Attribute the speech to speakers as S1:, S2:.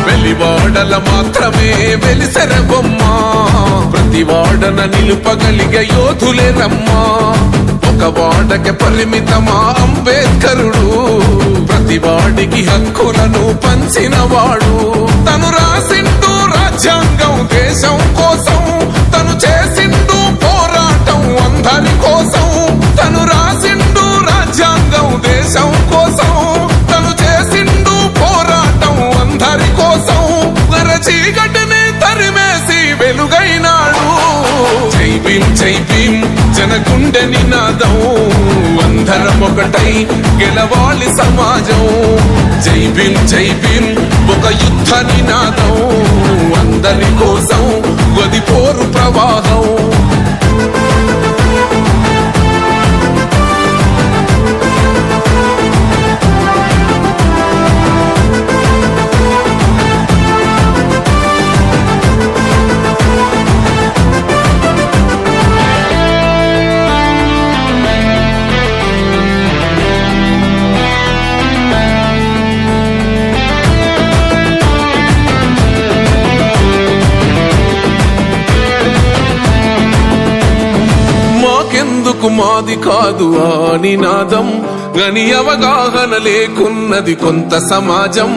S1: వెలివాడల మాత్రమే వెలిసెర బొమ్మ, ప్రతి వాడన నిలుపగలిగే యోధులే రమ్మా. ఒక వాడకి పరిమితమా అంబేద్కరుడు, ప్రతి వాడికి హక్కులను పంచినవాడు. తను రాసిండు రాజ్యాంగం దేశం కోసం, తను చేసిండు పోరాటం అందరి కోసం. తను రాసిండు రాజ్యాంగం దేశం కోసం, తను చేసిండు పోరాటం అందరి కోసం. చీకటిని తరిమేసి వెలుగైనాడు. జై భీం జై భీం జనగుండె నినాదం, అందరం ఒకటై గెలవాలి సమాజం. జై భీం జై భీం ఒక యుద్ధ నినాదం, అందరి కోసం గది పోరు ప్రవాహం. మాకెందుకు మాది కాదు ఆ నినాదం, గని అవగాహన లేకున్నది కొంత సమాజం.